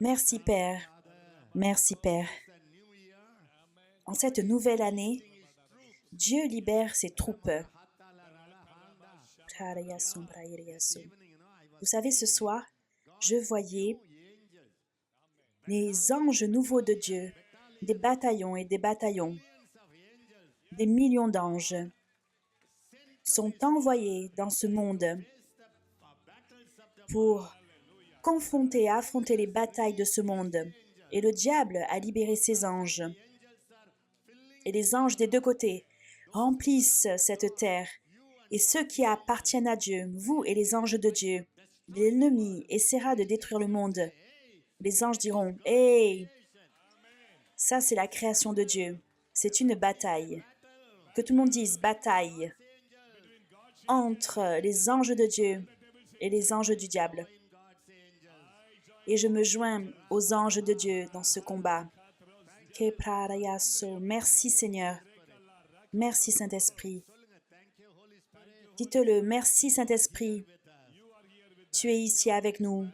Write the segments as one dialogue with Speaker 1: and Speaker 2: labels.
Speaker 1: Merci Père. Merci Père. En cette nouvelle année, Dieu libère ses troupes. Vous savez, ce soir, je voyais les anges nouveaux de Dieu, des bataillons et des bataillons, des millions d'anges sont envoyés dans ce monde pour confronter et affronter les batailles de ce monde. Et le diable a libéré ses anges. Et les anges des deux côtés remplissent cette terre. Et ceux qui appartiennent à Dieu, vous et les anges de Dieu, l'ennemi essaiera de détruire le monde. Les anges diront, « Hey, ça c'est la création de Dieu. C'est une bataille. » Que tout le monde dise « bataille » entre les anges de Dieu et les anges du diable. Et je me joins aux anges de Dieu dans ce combat. Merci Seigneur. Merci Saint-Esprit. Dites-le, merci Saint-Esprit. Tu es ici avec nous.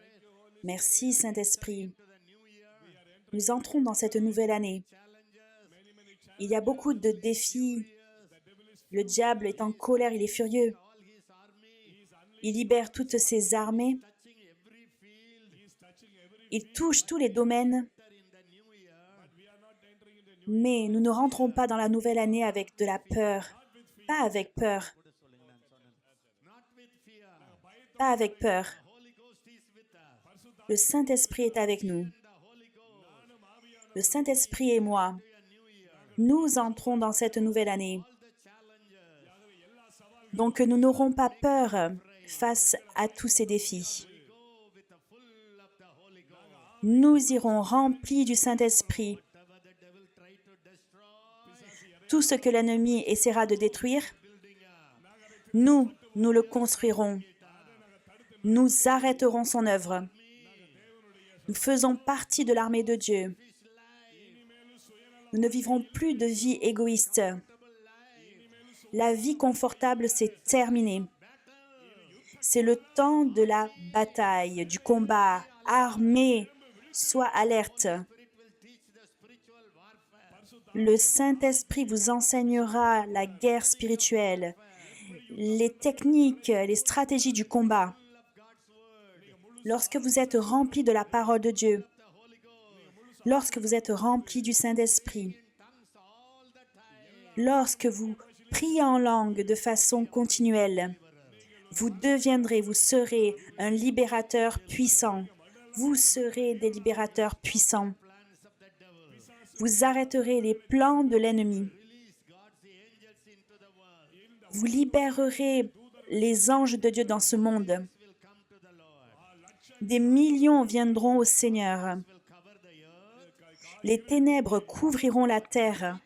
Speaker 1: Merci Saint-Esprit. Nous entrons dans cette nouvelle année. Il y a beaucoup de défis. Le diable est en colère, il est furieux. Il libère toutes ses armées. Il touche tous les domaines. Mais nous ne rentrons pas dans la nouvelle année avec de la peur. Pas avec peur. Pas avec peur. Le Saint-Esprit est avec nous. Le Saint-Esprit et moi, nous entrons dans cette nouvelle année. Donc nous n'aurons pas peur face à tous ces défis. Nous irons remplis du Saint-Esprit. Tout ce que l'ennemi essaiera de détruire, nous le construirons. Nous arrêterons son œuvre. Nous faisons partie de l'armée de Dieu. Nous ne vivrons plus de vie égoïste. La vie confortable, c'est terminé. C'est le temps de la bataille, du combat. Armé, sois alerte. Le Saint-Esprit vous enseignera la guerre spirituelle, les techniques, les stratégies du combat. Lorsque vous êtes rempli de la parole de Dieu, lorsque vous êtes rempli du Saint-Esprit, lorsque vous priez en langue de façon continuelle, vous serez un libérateur puissant. Vous serez des libérateurs puissants. Vous arrêterez les plans de l'ennemi. Vous libérerez les anges de Dieu dans ce monde. Des millions viendront au Seigneur. Les ténèbres couvriront la terre.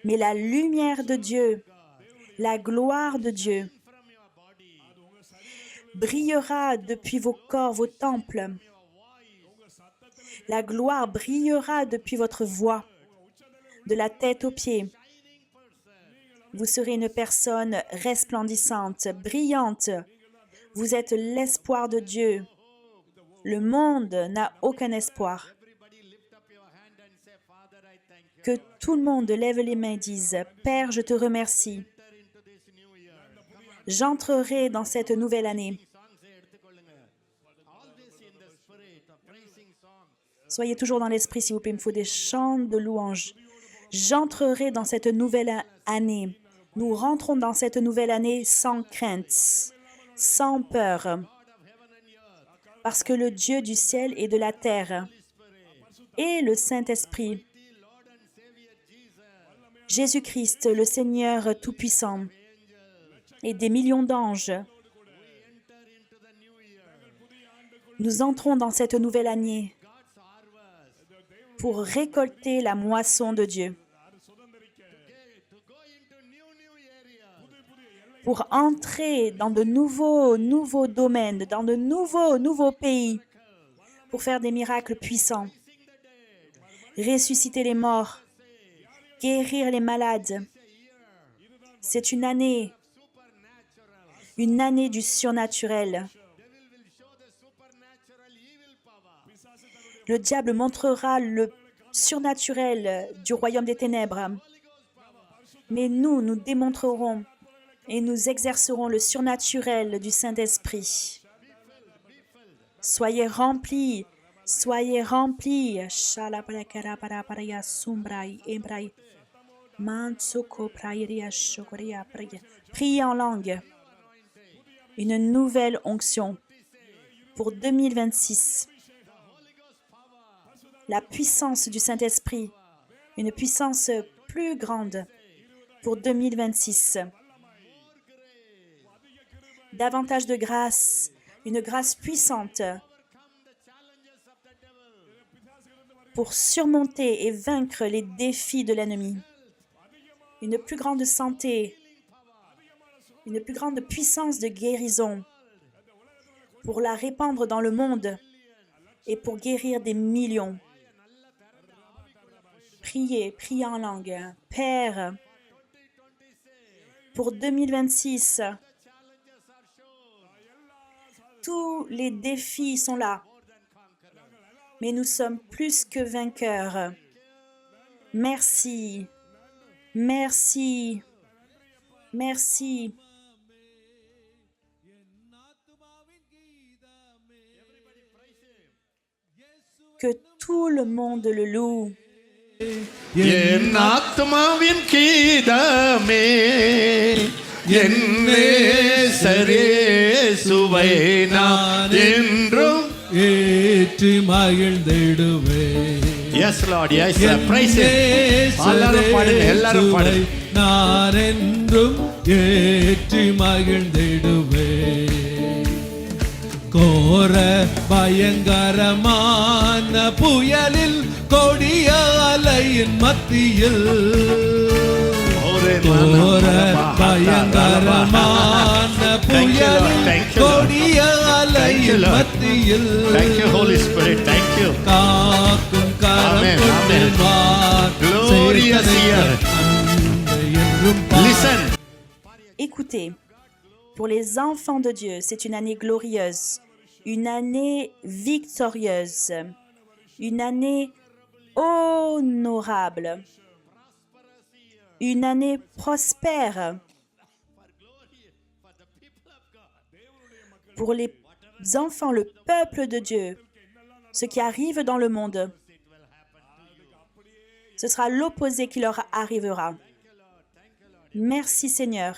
Speaker 1: Mais la lumière de Dieu, la gloire de Dieu, brillera depuis vos corps, vos temples. La gloire brillera depuis votre voix, de la tête aux pieds. Vous serez une personne resplendissante, brillante. Vous êtes l'espoir de Dieu. Le monde n'a aucun espoir. Que tout le monde lève les mains et dise « Père, je te remercie. J'entrerai dans cette nouvelle année. » Soyez toujours dans l'esprit, s'il vous plaît. Il me faut des chants de louange. J'entrerai dans cette nouvelle année. Nous rentrons dans cette nouvelle année sans crainte, sans peur, parce que le Dieu du ciel et de la terre et le Saint-Esprit, Jésus-Christ, le Seigneur Tout-Puissant, et des millions d'anges, nous entrons dans cette nouvelle année pour récolter la moisson de Dieu, pour entrer dans de nouveaux domaines, dans de nouveaux pays, pour faire des miracles puissants, ressusciter les morts, guérir les malades. C'est une année du surnaturel. Le diable montrera le surnaturel du royaume des ténèbres. Mais nous démontrerons et nous exercerons le surnaturel du Saint-Esprit. Soyez remplis, soyez remplis. Priez en langue. Une nouvelle onction pour 2026. La puissance du Saint-Esprit, une puissance plus grande pour 2026. Davantage de grâce, une grâce puissante pour surmonter et vaincre les défis de l'ennemi. Une plus grande santé, une plus grande puissance de guérison pour la répandre dans le monde et pour guérir des millions. Priez, priez en langue. Père, pour 2026, tous les défis sont là, mais nous sommes plus que vainqueurs. Merci, merci, merci. Que tout le monde le loue.
Speaker 2: என் ஆத்மாவின் கீதமே என் நேசரேசுவை நான் என்றும்
Speaker 3: ஏற்றி மகிழ்ந்திடுவேன்.
Speaker 2: Yes Lord, yes Lord. Praise Him. எல்லாரும் பாடுங்க, எல்லாரும் பாடுங்க.
Speaker 3: நான் என்றும் ஏற்றி மகிழ்ந்திடுவேன். கோர பயங்கரமான புயலில் கொடிய அலையின் மத்தியில் கோர பயங்கரமான புயலில் கொடிய அலையின் மத்தியில்
Speaker 2: Thank you Holy Spirit, thank you.
Speaker 3: காக்கும்
Speaker 2: Amen, amen.
Speaker 3: கரம்
Speaker 2: Glorious year. Listen.
Speaker 1: Écoutez, pour les enfants de Dieu, c'est une année glorieuse, une année victorieuse, une année honorable, une année prospère pour les enfants, le peuple de Dieu. Ce qui arrive dans le monde, ce sera l'opposé qui leur arrivera. Merci Seigneur,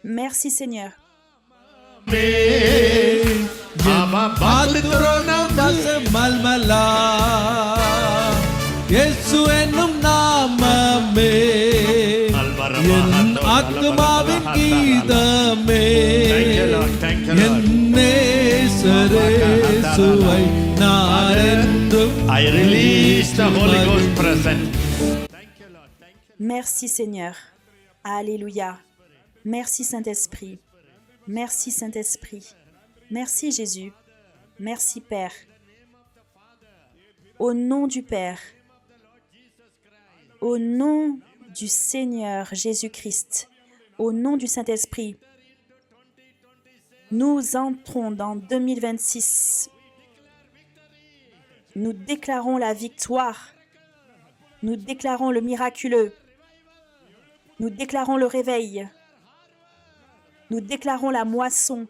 Speaker 1: merci Seigneur.
Speaker 3: மல்மலா இயேசு என்னும் நாமமே என் ஆத்மாவின் கீதமே என் நேசரேசுவை நான் என்றும்
Speaker 2: I release the Holy Ghost present.
Speaker 1: Merci Seigneur. Alléluia. Merci Saint-Esprit. Merci Saint-Esprit. Merci Jésus. Merci Père. Au nom du Père, au nom du Seigneur Jésus-Christ, au nom du Saint-Esprit, nous entrons dans 2026. Nous déclarons la victoire. Nous déclarons le miraculeux. Nous déclarons le réveil. Nous déclarons la moisson.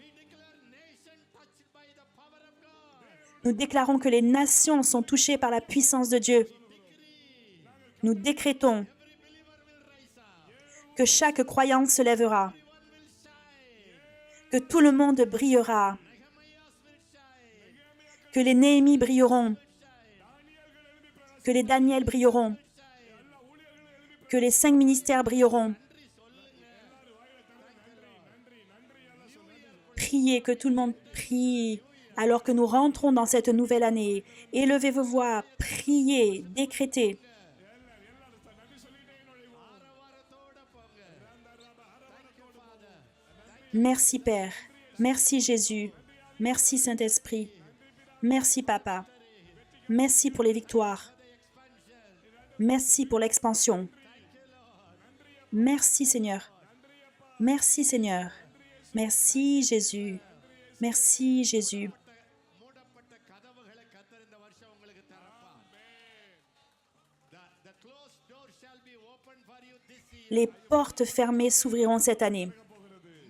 Speaker 1: Nous déclarons que les nations sont touchées par la puissance de Dieu. Nous décrétons que chaque croyance se lèvera, que tout le monde brillera, que les Néhémies brilleront, que les Daniel brilleront, que les 5 ministères brilleront. Priez, que tout le monde prie. Alors que nous rentrons dans cette nouvelle année, élevez vos voix, priez, décrétez. Merci Père, merci Jésus, merci Saint-Esprit, merci Papa, merci pour les victoires, merci pour l'expansion. Merci Seigneur, merci Seigneur, merci Jésus, merci Jésus.
Speaker 2: கதவுகளை கர்த்தர் இந்த வருஷம் உங்களுக்கு திறப்பார். The closed door shall be opened for you this year.
Speaker 1: Les portes fermées s'ouvriront cette année.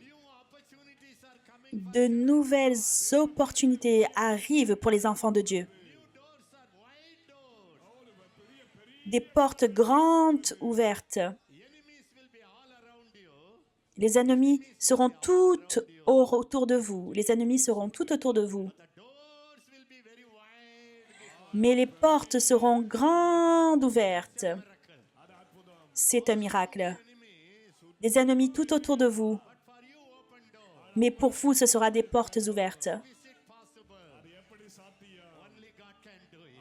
Speaker 2: New opportunities are coming.
Speaker 1: De nouvelles opportunités arrivent pour les enfants de Dieu.
Speaker 2: New doors are wide doors.
Speaker 1: Des portes grandes ouvertes.
Speaker 2: Enemies will be all around you.
Speaker 1: Les ennemis seront tout autour de vous. Les ennemis seront tout autour de vous.
Speaker 2: The doors will be very wide.
Speaker 1: Mais les portes seront grandes ouvertes. C'est un miracle. Des ennemis tout autour de vous.
Speaker 2: For you, open door.
Speaker 1: Mais pour vous, ce sera des portes ouvertes.
Speaker 2: Is it possible? Only God can do it.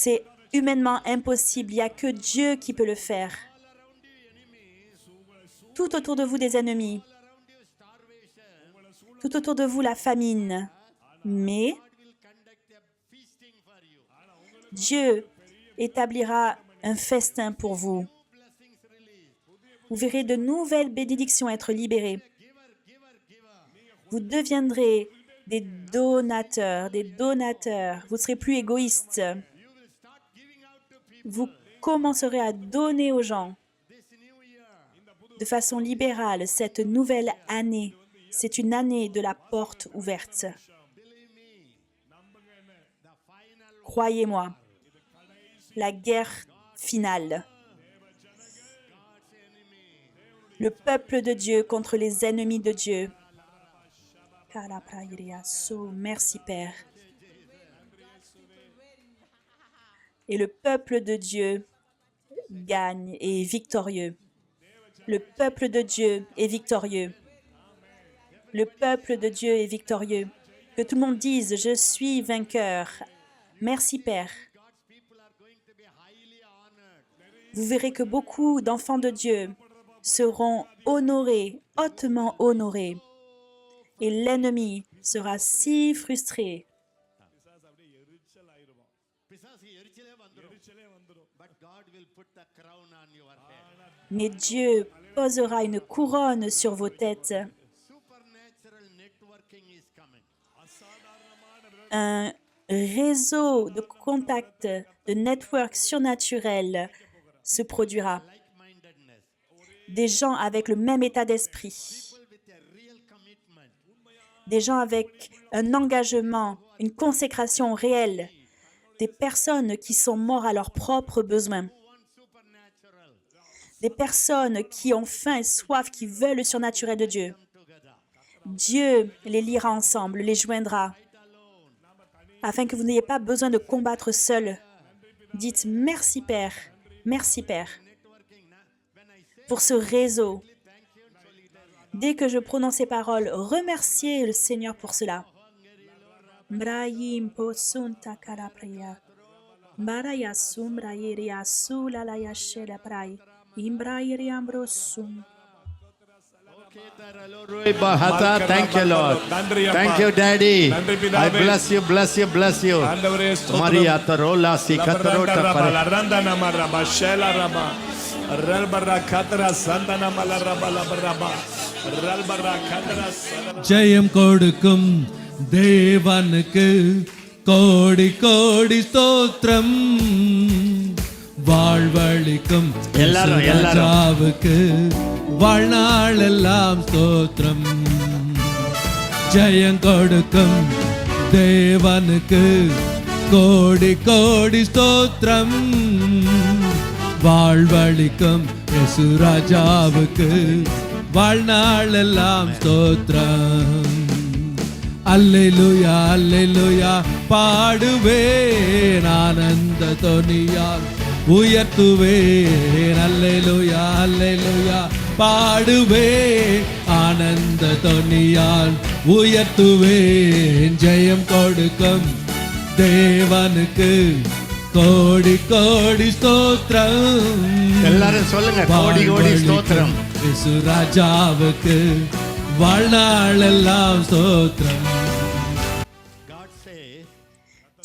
Speaker 1: C'est humainement impossible. Il n'y a que Dieu qui peut le faire.
Speaker 2: All around you, enemies.
Speaker 1: Tout autour de vous, des ennemis.
Speaker 2: All around you, starvation.
Speaker 1: Tout autour de vous, la famine. Mais
Speaker 2: God will conduct a feasting for you.
Speaker 1: Dieu établira un festin pour vous.
Speaker 2: Blessings released.
Speaker 1: Vous verrez de nouvelles bénédictions être libérées.
Speaker 2: Giver.
Speaker 1: Vous deviendrez des donateurs, Vous ne serez plus égoïstes.
Speaker 2: You will start giving out to people
Speaker 1: Vous commencerez à donner aux gens
Speaker 2: this new year.
Speaker 1: de façon libérale cette nouvelle année. C'est une année de la porte ouverte.
Speaker 2: Believe me. The final
Speaker 1: Croyez-moi, la guerre finale.
Speaker 2: God's enemy.
Speaker 1: Le peuple de Dieu contre les ennemis de Dieu. Merci Père. Et le peuple de Dieu gagne et est victorieux. Le peuple de Dieu est victorieux. Le peuple de Dieu est victorieux. Que tout le monde dise, je suis vainqueur. Merci Père.
Speaker 2: God's people are going to be highly honored.
Speaker 1: Vous verrez que beaucoup d'enfants de Dieu seront honorés, hautement honorés. Et l'ennemi sera si frustré.
Speaker 2: பிசாசு எரிச்சலே வந்துரும். But God will put the crown on your head.
Speaker 1: Mais Dieu posera une couronne sur vos têtes.
Speaker 2: Supernatural networking is coming.
Speaker 1: Un réseau de contacts, de network surnaturel se produira.
Speaker 2: Like-mindedness.
Speaker 1: Des gens avec le même état d'esprit.
Speaker 2: People with a real commitment.
Speaker 1: Des gens avec un engagement, une consécration réelle. Des personnes qui sont mortes à leurs propres besoins.
Speaker 2: Who want supernatural.
Speaker 1: Des personnes qui ont faim et soif, qui veulent le surnaturel de Dieu.
Speaker 2: Come together.
Speaker 1: Dieu les liera ensemble, les joindra,
Speaker 2: Fight alone.
Speaker 1: afin que vous n'ayez pas besoin de combattre seul. Dites merci Père, merci Père,
Speaker 2: Networking. When I say
Speaker 1: pour ce réseau.
Speaker 2: thank you, solidarity.
Speaker 1: Dès que je prononce ces paroles, remerciez le Seigneur pour cela. Brahim posunta karapriya. Baraya sumbrayeria sulalaya shelaprai. Imbrayeria ambrosum.
Speaker 2: Thank you, Lord. Thank you, Daddy. I bless you, bless you, bless you. Maria Tarola si Katarota Pare.
Speaker 3: ஜெயம் கொடுக்கும் தேவனுக்கு கோடி கோடி ஸ்தோத்திரம் வாழ்வழிக்கும்
Speaker 2: எல்லாரும்.
Speaker 3: ராஜாவுக்கு வாழ்நாளெல்லாம் ஸ்தோத்திரம் ஜெயம் கொடுக்கும் தேவனுக்கு கோடி கோடி ஸ்தோத்திரம் வாழ்வழிக்கும் இயேசு ராஜாவுக்கு வாழ்நாளெல்லாம் ஸ்தோத்திரம் அல்லேலூயா அல்லேலூயா பாடுவேன் ஆனந்த தொனியால் உயர்த்துவேன் அல்லேலூயா அல்லேலூயா பாடுவேன் ஆனந்த தொனியால் உயர்த்துவேன் ஜெயம் கொடுக்கும் தேவனுக்கு கோடி கோடி ஸ்தோத்திரம்
Speaker 2: எல்லாரும் சொல்லுங்க, கோடி கோடி ஸ்தோத்திரம்.
Speaker 3: இயேசு ராஜாவுக்கு வாழ்நாளெல்லாம் ஸ்தோத்திரம்
Speaker 2: God says,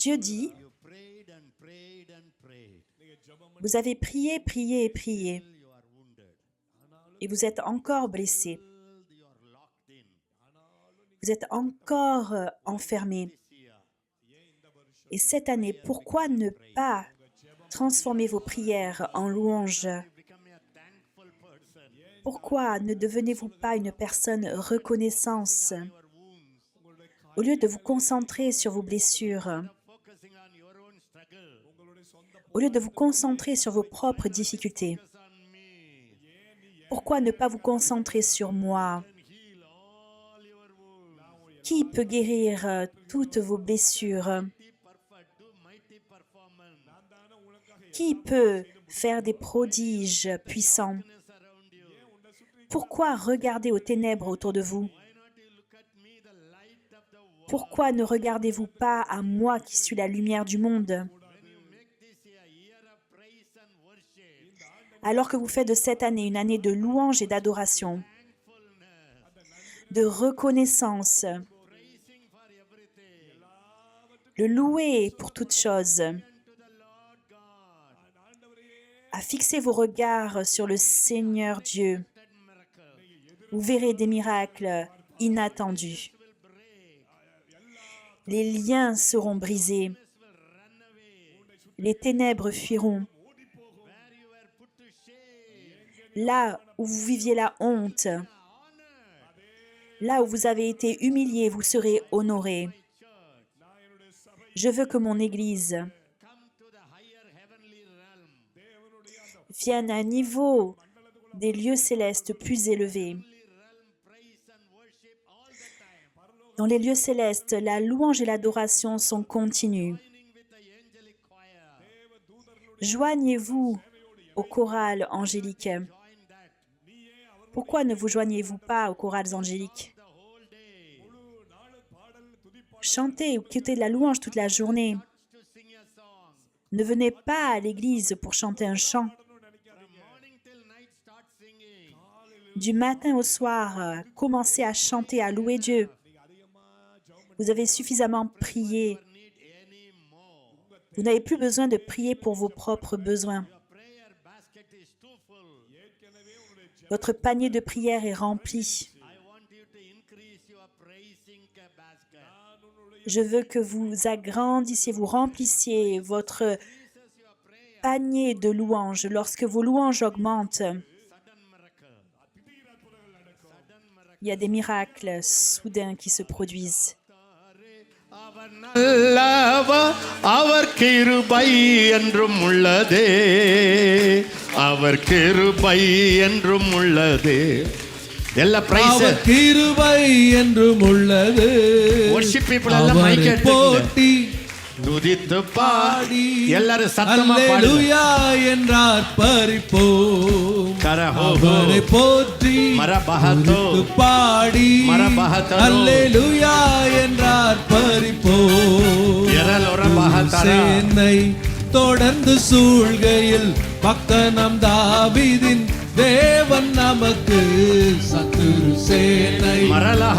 Speaker 1: Dieu dit,
Speaker 2: you prayed and prayed and prayed.
Speaker 1: vous avez prié, prié et prié,
Speaker 2: You are wounded.
Speaker 1: et vous êtes encore blessé.
Speaker 2: You are locked in.
Speaker 1: Vous êtes encore enfermé.
Speaker 2: This year,
Speaker 1: Et cette année, pourquoi ne pas transformer vos prières en louanges? Pourquoi ne devenez-vous pas une personne reconnaissante? Au lieu de vous concentrer sur vos blessures, au lieu de vous concentrer sur vos propres difficultés, pourquoi ne pas vous concentrer sur moi? Qui peut guérir toutes vos blessures? Qui peut faire des prodiges puissants? Pourquoi regarder aux ténèbres autour de vous? Pourquoi ne regardez-vous pas à moi qui suis la lumière du monde? Alors que vous faites de cette année une année de louange et d'adoration, de reconnaissance, le louer pour toutes choses, à fixer vos regards sur le Seigneur Dieu, vous verrez des miracles inattendus. Les liens seront brisés. Les ténèbres fuiront. Là où vous viviez la honte, là où vous avez été humilié, vous serez honoré. Je veux que mon Église vienne à un niveau des lieux célestes plus élevés. Dans les lieux célestes, la louange et l'adoration sont continues. Joignez-vous au choral angélique. Pourquoi ne vous joignez-vous pas aux chorales angéliques? Chantez ou écoutez de la louange toute la journée. Ne venez pas à l'église pour chanter un chant. Du matin au soir, commencez à chanter, à louer Dieu. Vous avez suffisamment prié. Vous n'avez plus besoin de prier pour vos propres besoins. Votre panier de prière est rempli. Je veux que vous agrandissiez, vous remplissiez votre panier de louanges. Lorsque vos louanges augmentent, il y a des miracles soudains qui se produisent.
Speaker 2: அவர் கிருபை என்றும் உள்ளதே அவர் கிருபை என்றும் உள்ளதே எல்லா பிரைஸ்
Speaker 3: அவர் கிருபை என்றும் உள்ளது
Speaker 2: worship people எல்லாம் மைக்
Speaker 3: அவரை போற்றி
Speaker 2: துதித்து பாடி எல்லாரும் சத்தமா பாடுங்க
Speaker 3: அல்லேலூயா என்றார் பரிப்போம்
Speaker 2: கரஹோ
Speaker 3: அவரை போற்றி
Speaker 2: மரபஹதோ
Speaker 3: துதித்து பாடி
Speaker 2: மரபஹதோ
Speaker 3: அல்லேலூயா என்றார் பரிப்போம்
Speaker 2: எரலொரபஹதரா
Speaker 3: சேனை தொடர்ந்து சூழ்கையில் பக்தனம் தாவீதின் தேவன் நமக்கு சத்துரு சேனை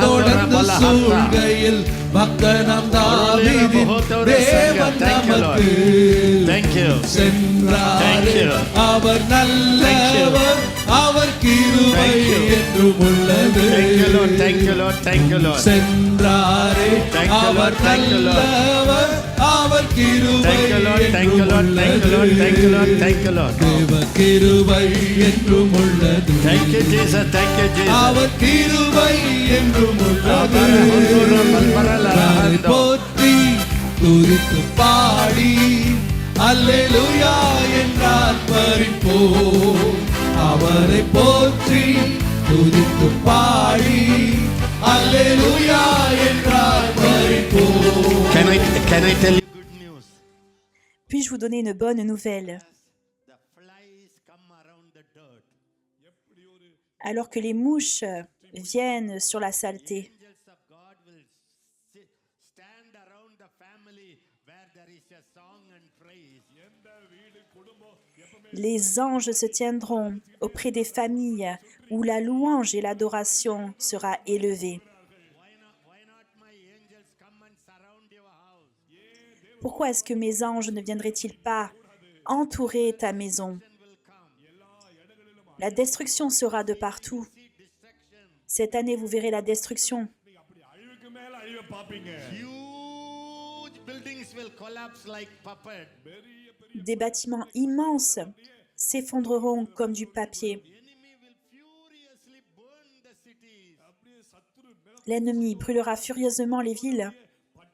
Speaker 3: தொடர்ந்து சூழ்கையில் பக்தனம் தாவீதின் தேவன் நமக்கு சென்றாரே அவர் நல்லவர் அவர் கிருபை என்றும் உள்ளது சென்றாரே அவர் நல்லவர் அவர் கிருபை என்றும் உள்ளது தேவ கிருபை என்றும் உள்ளது அவர் கிருபை என்றும் உள்ளது அவரை போற்றி துதித்து பாடி அல்லேலூயா என்றார் பரிப்போம் அவரை போற்றி துதித்து பாடி அல்லேலூயா என்றார் பரிப்போம்.
Speaker 2: Can I tell you good news?
Speaker 1: Puis-je vous donner une bonne nouvelle?
Speaker 2: The flies come around the dirt.
Speaker 1: Alors que les mouches viennent sur la saleté,
Speaker 2: Angels of God will stand around the family where there is a song and praise.
Speaker 1: les anges se tiendront auprès des familles où la louange et l'adoration sera élevée. Pourquoi est-ce que mes anges ne viendraient-ils pas entourer ta maison? La destruction sera de partout. Cette année, vous verrez la destruction.
Speaker 2: Huge buildings will collapse like puppet.
Speaker 1: Des bâtiments immenses s'effondreront comme du papier.
Speaker 2: Enemy will furiously burn the cities.
Speaker 1: L'ennemi brûlera furieusement les villes,
Speaker 2: But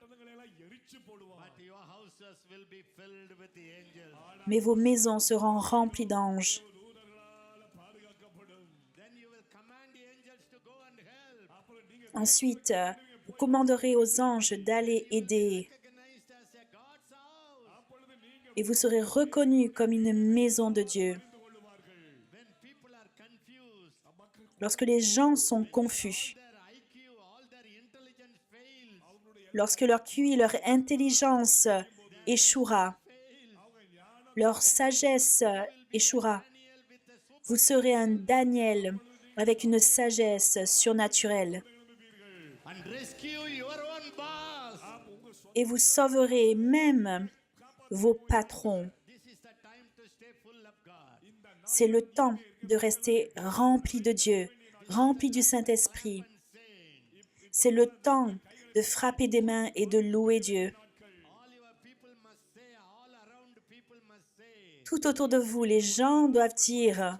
Speaker 2: your houses will be filled with the angels.
Speaker 1: mais vos maisons seront remplies d'anges.
Speaker 2: Then you will command the angels to go and help.
Speaker 1: Ensuite, vous commanderez aux anges d'aller aider,
Speaker 2: Recognized as a God's house.
Speaker 1: et vous serez reconnus comme une maison de Dieu.
Speaker 2: When people are confused,
Speaker 1: Lorsque les gens sont confus,
Speaker 2: their IQ, all their intelligence fails.
Speaker 1: lorsque leur QI, leur intelligence échouera, leur sagesse échouera, vous serez un Daniel avec une sagesse surnaturelle
Speaker 2: And rescue your own boss.
Speaker 1: et vous sauverez même vos patrons.
Speaker 2: This is the time to stay full of God.
Speaker 1: C'est le temps de rester rempli de Dieu, rempli du Saint-Esprit. C'est le temps de frapper des mains et de louer Dieu.
Speaker 2: All your people must say, all around people must say,
Speaker 1: Tout autour de vous, les gens doivent dire
Speaker 2: all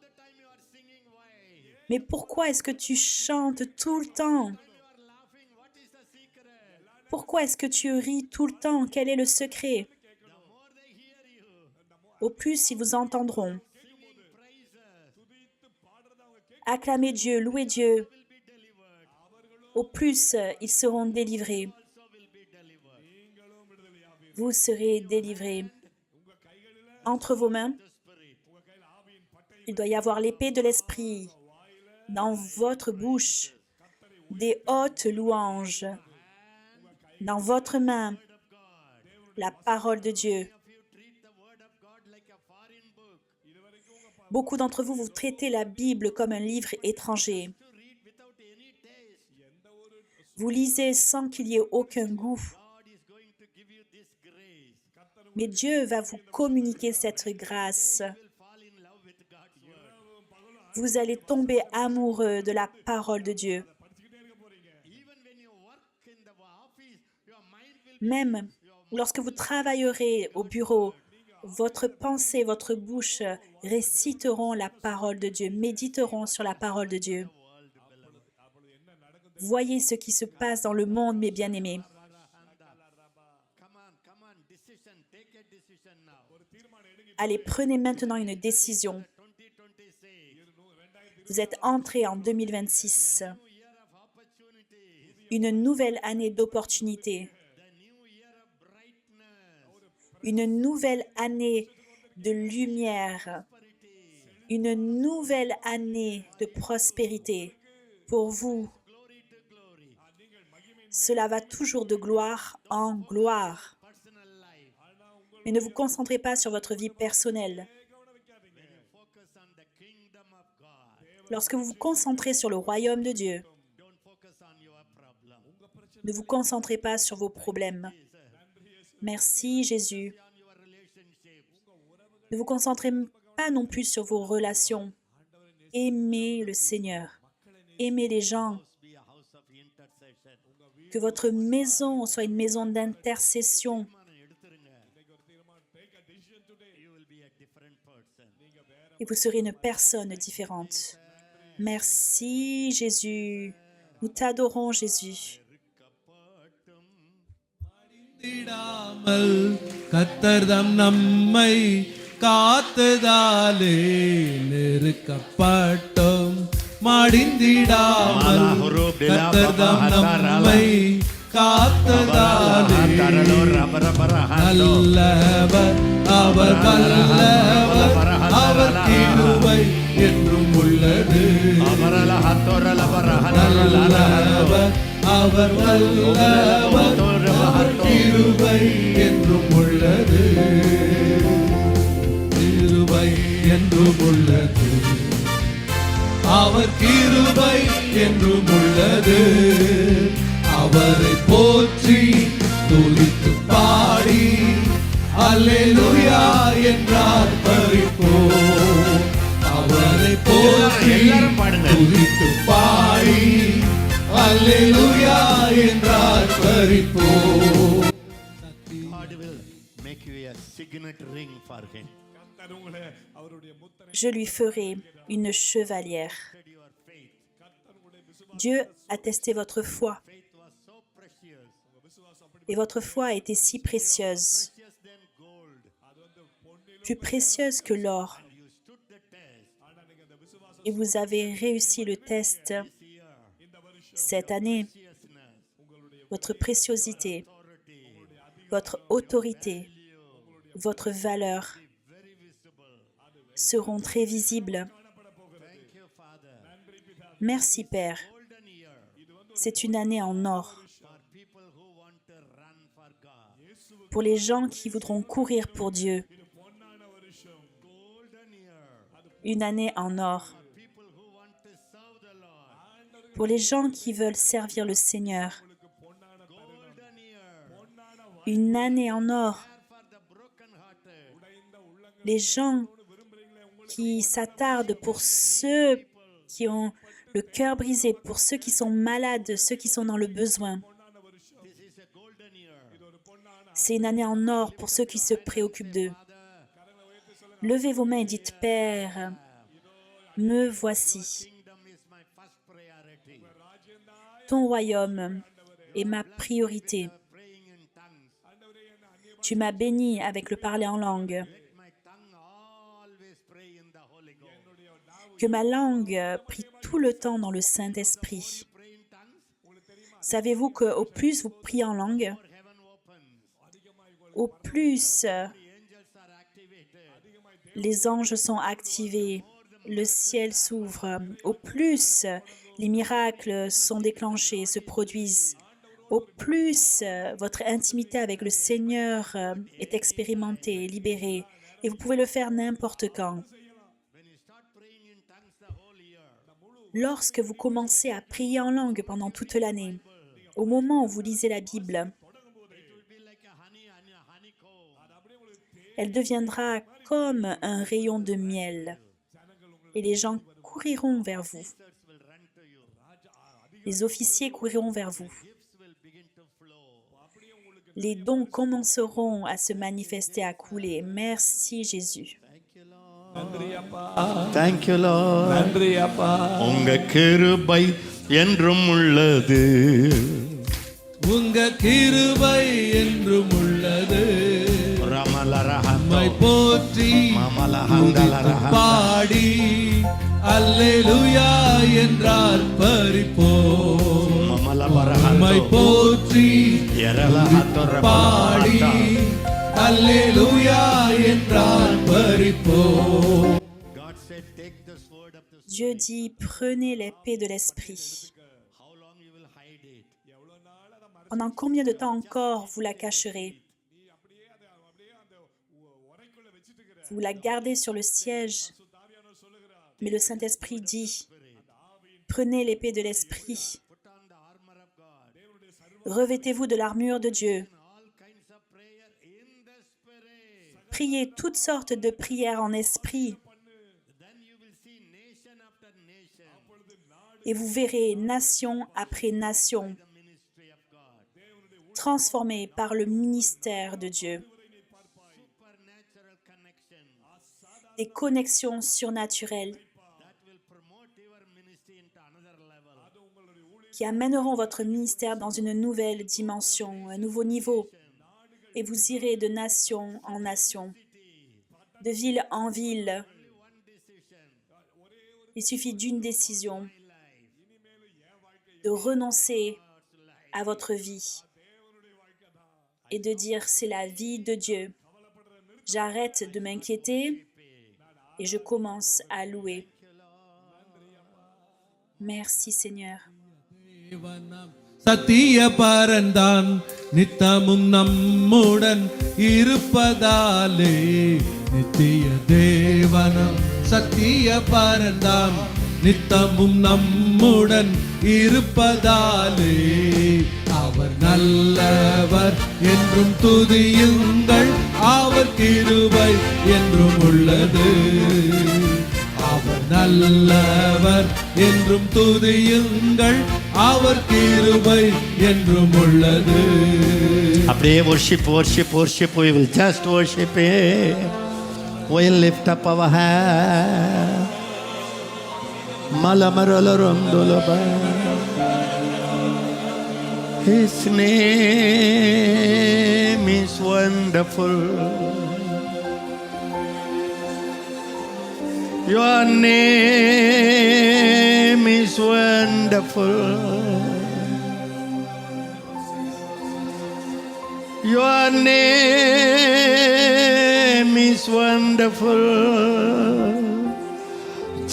Speaker 2: the time you are singing, why?
Speaker 1: « Mais pourquoi est-ce que tu chantes tout le temps?
Speaker 2: You are laughing, what is the secret?
Speaker 1: Pourquoi est-ce que tu ris tout le temps? Quel est le secret?
Speaker 2: The more they hear you,
Speaker 1: Au plus, ils vous entendront.
Speaker 2: singing praises,
Speaker 1: Acclamez Dieu, louez Dieu.
Speaker 2: will be delivered.
Speaker 1: Au plus, ils seront délivrés.
Speaker 2: Also will be delivered.
Speaker 1: Vous serez délivrés. Entre vos mains,
Speaker 2: The Spirit.
Speaker 1: il doit y avoir l'épée de l'Esprit. Dans votre bouche, des hautes louanges. Dans votre main, la parole de Dieu.
Speaker 2: If you treat the word of God like a foreign book,
Speaker 1: Beaucoup d'entre vous, vous traitez la Bible comme un livre étranger.
Speaker 2: to read without any taste,
Speaker 1: Vous lisez sans qu'il y ait aucun goût.
Speaker 2: God is going to give you this grace.
Speaker 1: Mais Dieu va vous communiquer cette grâce.
Speaker 2: You will fall in love with God's word.
Speaker 1: Vous allez tomber amoureux de la parole de Dieu.
Speaker 2: Even when you work in the office, your mind will be
Speaker 1: Même lorsque vous travaillerez au bureau, votre pensée, votre bouche réciteront la parole de Dieu, méditeront sur la parole de Dieu. Voyez ce qui se passe dans le monde, mes bien-aimés.
Speaker 2: Come on, decision. Take a decision now.
Speaker 1: Allez, prenez maintenant une décision.
Speaker 2: 2026,
Speaker 1: Vous êtes entrés en 2026,
Speaker 2: new year of opportunity,
Speaker 1: une nouvelle année d'opportunités,
Speaker 2: the new year of brightness,
Speaker 1: une nouvelle année de lumière, une nouvelle année de prospérité pour vous.
Speaker 2: glory to glory,
Speaker 1: Cela va toujours de gloire en gloire.
Speaker 2: personal life.
Speaker 1: Mais ne vous concentrez pas sur votre vie personnelle.
Speaker 2: When you focus on the kingdom of God,
Speaker 1: Lorsque vous vous concentrez sur le royaume de Dieu,
Speaker 2: don't focus on your problem.
Speaker 1: ne vous concentrez pas sur vos problèmes. Merci Jésus.
Speaker 2: On your relationships.
Speaker 1: Ne vous concentrez pas non plus sur vos relations. Aimez le Seigneur. Aimez les gens.
Speaker 2: Be a house of intercession.
Speaker 1: Que votre maison soit une maison d'intercession.
Speaker 2: You will be a different person.
Speaker 1: Et vous serez une personne différente. Merci Jésus. Nous t'adorons Jésus.
Speaker 3: திடாமல் கத்தர்தம் நம்மை காத்ததாலே நெருக்கப்பட்டோம் மடிந்திடாமல் கத்தர்தம் நம்மை காத்ததாலே நல்லவர் அவர் வல்லவர் அவர் கிருபை என்றும் உள்ளது நல்லவர் அவர் வல்லவர் அவர் கிருபை என்றும் உள்ளது கிருபை என்றும் உள்ளது அவர் கிருபை என்றும் உள்ளது அவரை போற்றி துதித்து பாடி அல்லேலூயா என்றார் பரிப்போம் அவரை போற்றி
Speaker 2: எல்லாரும் பாடுங்க.
Speaker 3: துதித்து பாடி அல்லேலூயா என்றார் பரிப்போம்
Speaker 2: Lord will make you a signet ring for him.
Speaker 4: கர்த்தர் உங்களை அவருடைய முத்திரை
Speaker 1: Je lui ferai une chevalière.
Speaker 2: Your faith.
Speaker 1: Dieu a testé votre foi.
Speaker 2: Faith was so precious.
Speaker 1: Et votre foi a été si précieuse,
Speaker 2: Precious than gold.
Speaker 1: plus précieuse que l'or.
Speaker 2: You stood the test.
Speaker 1: Et vous avez réussi le test
Speaker 2: This year.
Speaker 1: cette année.
Speaker 2: Preciousness.
Speaker 1: Votre préciosité,
Speaker 2: Authority.
Speaker 1: votre autorité, votre valeur
Speaker 2: Very visible.
Speaker 1: seront très visibles.
Speaker 2: Thank you, Father.
Speaker 1: Merci Père.
Speaker 2: Golden year.
Speaker 1: C'est une année en or
Speaker 2: For people who want to run for God.
Speaker 1: pour les gens qui voudront courir pour Dieu.
Speaker 2: Golden year.
Speaker 1: Une année en or
Speaker 2: People who want to serve the Lord.
Speaker 1: pour les gens qui veulent servir le Seigneur.
Speaker 2: Golden year.
Speaker 1: Une année en or.
Speaker 2: For the broken-hearted.
Speaker 1: Les gens qui s'attardent pour ceux qui ont le cœur brisé, pour ceux qui sont malades, ceux qui sont dans le besoin.
Speaker 2: This is a golden year.
Speaker 1: C'est une année en or pour ceux qui se préoccupent d'eux. Levez vos mains et dites, Père, me voici.
Speaker 2: Kingdom is my first priority.
Speaker 1: Ton royaume est ma priorité.
Speaker 2: Praying in tongues.
Speaker 1: Tu m'as béni avec le parler en langue.
Speaker 2: Let my tongue always pray in the Holy Ghost.
Speaker 1: Que ma langue prie tout le temps dans le Saint-Esprit.
Speaker 2: Pray in tongues.
Speaker 1: Savez-vous qu'au plus vous priez en langue,
Speaker 2: Heaven opens.
Speaker 1: au plus
Speaker 2: The angels are activated.
Speaker 1: les anges sont activés, le ciel s'ouvre, au plus les miracles sont déclenchés, se produisent, au plus votre intimité avec le Seigneur est expérimentée, libérée, et vous pouvez le faire n'importe quand.
Speaker 2: When you start praying in tongues the whole year,
Speaker 1: Lorsque vous commencez à prier en langue pendant toute l'année, au moment où vous lisez la Bible,
Speaker 2: it will be like a honeycomb.
Speaker 1: elle deviendra comme un rayon de miel, et les gens couriront vers vous.
Speaker 2: Sisters will run to you.
Speaker 1: Les officiers couriront vers vous.
Speaker 2: Gifts will begin to flow.
Speaker 1: Les dons commenceront à se manifester, à couler. Merci Jésus.
Speaker 2: Thank you, Lord.
Speaker 4: நன்றி அப்பா
Speaker 2: Thank you, Lord.
Speaker 4: நன்றி அப்பா
Speaker 2: உங்க கிருபை என்றும் உள்ளது.
Speaker 3: உங்க கிருபை என்றும் உள்ளது
Speaker 2: ரமலரஹந்தோ.
Speaker 3: உம்மை போற்றி
Speaker 2: மமலஹந்தலரஹ.
Speaker 3: பாடி அல்லேலூயா என்றார் பரிப்போம்
Speaker 2: மமலபரஹந்தோ.
Speaker 3: உம்மை போற்றி
Speaker 2: எரலஹத்தொர
Speaker 3: பாடி அல்லேலூயா என்றார் பரிப்போம்.
Speaker 2: God said, take the sword of the
Speaker 1: Dieu dit, prenez l'épée de l'Esprit.
Speaker 2: How long you will hide it?
Speaker 1: Pendant combien de temps encore vous la cacherez? Vous la gardez sur le siège. Mais le Saint-Esprit dit, prenez l'épée de l'Esprit.
Speaker 2: Put on the armor of God.
Speaker 1: Revêtez-vous de l'armure de Dieu.
Speaker 2: All kinds of prayer in the spirit.
Speaker 1: Priez toutes sortes de prières en esprit.
Speaker 2: Then you will see nation after nation.
Speaker 1: Et vous verrez nation après nation
Speaker 2: The ministry of God.
Speaker 1: transformées par le ministère de Dieu.
Speaker 2: Supernatural connection.
Speaker 1: Des connexions surnaturelles
Speaker 2: That will promote your ministry into another level.
Speaker 1: qui amèneront votre ministère dans une nouvelle dimension, un nouveau niveau. Et vous irez de nation en nation, de ville en ville. Il suffit d'une décision, de renoncer à votre vie et de dire c'est la vie de Dieu. J'arrête de m'inquiéter et je commence à louer. Merci Seigneur.
Speaker 3: சத்திய பரந்தான் நித்தமும் நம்முடன் இருப்பதாலே நித்திய தேவனம் சத்திய பரந்தான் நித்தமும் நம்முடன் இருப்பதாலே அவர் நல்லவர் என்றும் துதியுங்கள் அவர் கிருபை என்றும் உள்ளது அவர் நல்லவர் என்றும் துதியுங்கள், அவர் கிருபை என்றும் உள்ளது.
Speaker 2: அப்படியே worship, worship, worship. We will just worship Him. We'll lift up our hands. Malamarolorondolaba. His name is wonderful. Your name is wonderful. Your name is wonderful.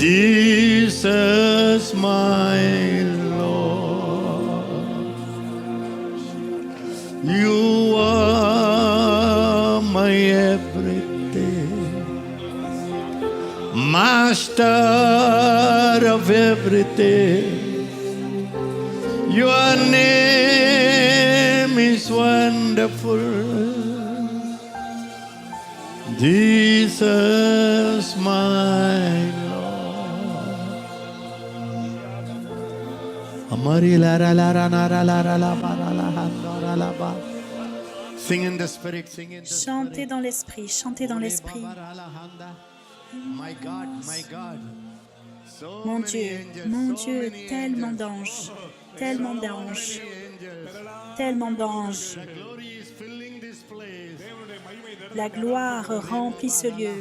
Speaker 2: Jesus, my Lord. You are my everything. Master of everything. Your name is wonderful. Jesus, my Lord. Amari la la la la la la la la la la la la. Sing in the spirit, sing in the spirit.
Speaker 1: Chantez dans l'esprit, chantez dans l'esprit.
Speaker 2: My God, my God. So
Speaker 1: Mon
Speaker 2: many
Speaker 1: Dieu,
Speaker 2: angels,
Speaker 1: mon
Speaker 2: so
Speaker 1: Dieu,
Speaker 2: many
Speaker 1: tellement
Speaker 2: angels.
Speaker 1: d'anges, tellement d'anges,
Speaker 2: Angels.
Speaker 1: tellement d'anges.
Speaker 2: The glory is filling this place.
Speaker 1: La gloire remplit ce lieu.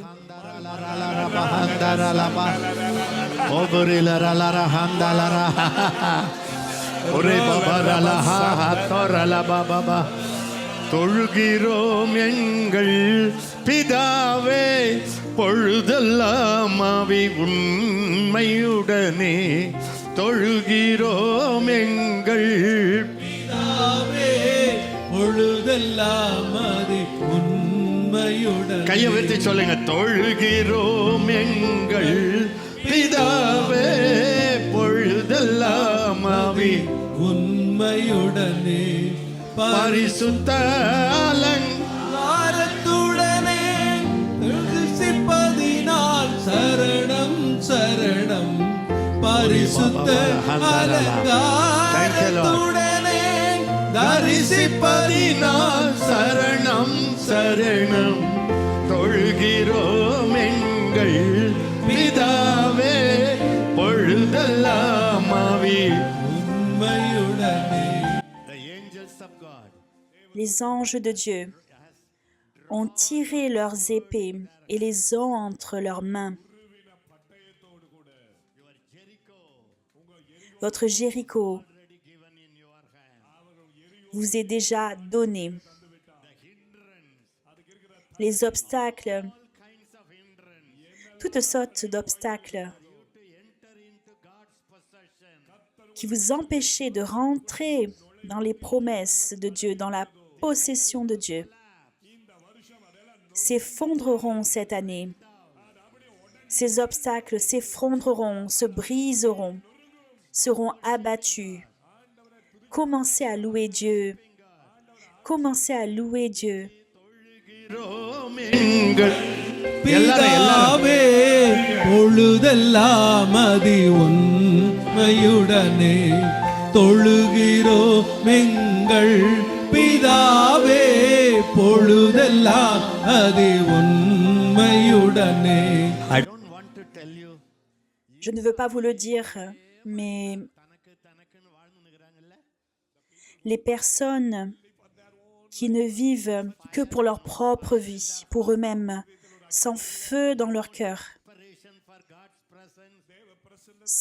Speaker 2: தொழுகிறோம் எங்கள் பிதாவே, பொழுதெல்லாம் ஆவி உண்மையுடனே தொழுகிறோம் எங்கள்
Speaker 3: பிதாவே, பொழுதெல்லாம் அது உண்மையுடன்.
Speaker 2: கையை வைத்து சொல்லுங்க. தொழுகிறோம் எங்கள் பிதாவே, பொழுதெல்லாம் ஆவி
Speaker 3: உண்மையுடனே
Speaker 2: பரிசுத்த
Speaker 3: அலங்காரத்துடனே தரிசிப்பதினால் சரணம் சரணம். பரிசுத்த அலங்காரத்துடனே தரிசிப்பதினால்
Speaker 2: சரணம் சரணம். தொழுகிறோம் எங்கள் பிதாவே, பொழுதெல்லாம் ஆவி
Speaker 3: உண்மையுடனே.
Speaker 1: Les anges de Dieu ont tiré leurs épées et les ont entre leurs mains. Votre Jéricho vous est déjà donné. Les obstacles, toutes sortes d'obstacles qui vous empêchaient de rentrer dans les promesses de Dieu, dans la possession de Dieu, s'effondreront cette année. Ces obstacles s'effondreront, se briseront, seront abattus. Commencez à louer Dieu. Commencez à louer Dieu.
Speaker 3: பிதாவே, பொழுதெல்லாம் அது உண்மையுடனே தொழுகிறோம் எங்கள் பிதாவே, பொழுதெல்லாம் அது உண்மையுடனே.
Speaker 1: Je ne veux pas vous le dire, mais les personnes qui ne vivent que pour leur propre vie, pour eux-mêmes, sans feu dans leur cœur,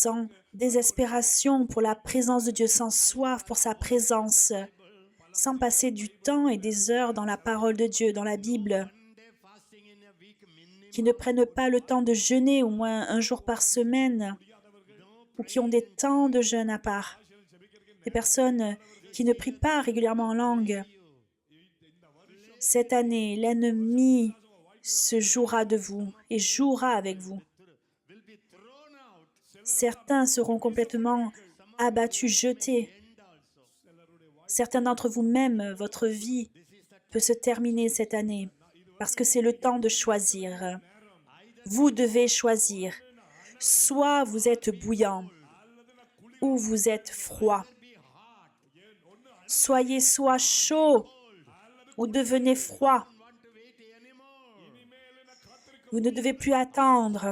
Speaker 1: sans désespération pour la présence de Dieu, sans soif pour sa présence, sans passer du temps et des heures dans la parole de Dieu, dans la Bible, qui ne prennent pas le temps de jeûner au moins un jour par semaine, ou qui ont des temps de jeûne à part, des personnes qui ne prient pas régulièrement en langue. Cette année, l'ennemi se jouera de vous et jouera avec vous. Certains seront complètement abattus, jetés. Certains d'entre vous-même, votre vie peut se terminer cette année parce que c'est le temps de choisir. Vous devez choisir. Soit vous êtes bouillant, ou vous êtes froid. Soyez soit chaud, ou devenez froid. Vous ne devez plus attendre,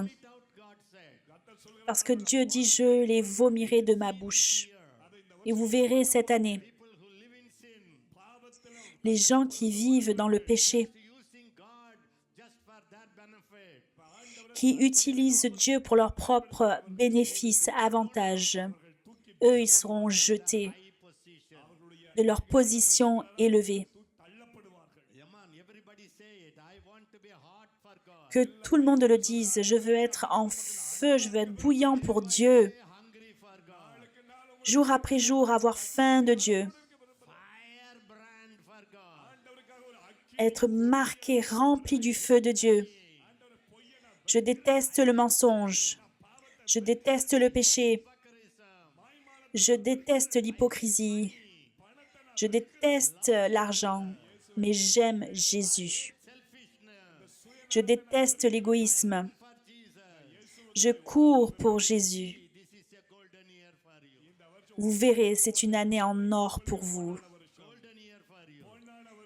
Speaker 1: parce que Dieu dit, je les vomirai de ma bouche. Et vous verrez cette année, les gens qui vivent dans le péché, qui utilisent Dieu pour leur propre bénéfice, avantage, eux, ils seront jetés de leur position élevée. Que tout le monde le dise, je veux être en feu, je veux être bouillant pour Dieu. Jour après jour, avoir faim de Dieu. Être marqué, rempli du feu de Dieu. Je déteste le mensonge. Je déteste le péché. Je déteste l'hypocrisie. Je déteste l'argent, mais j'aime Jésus. Je déteste l'égoïsme. Je cours pour Jésus. Vous verrez, c'est une année en or pour vous.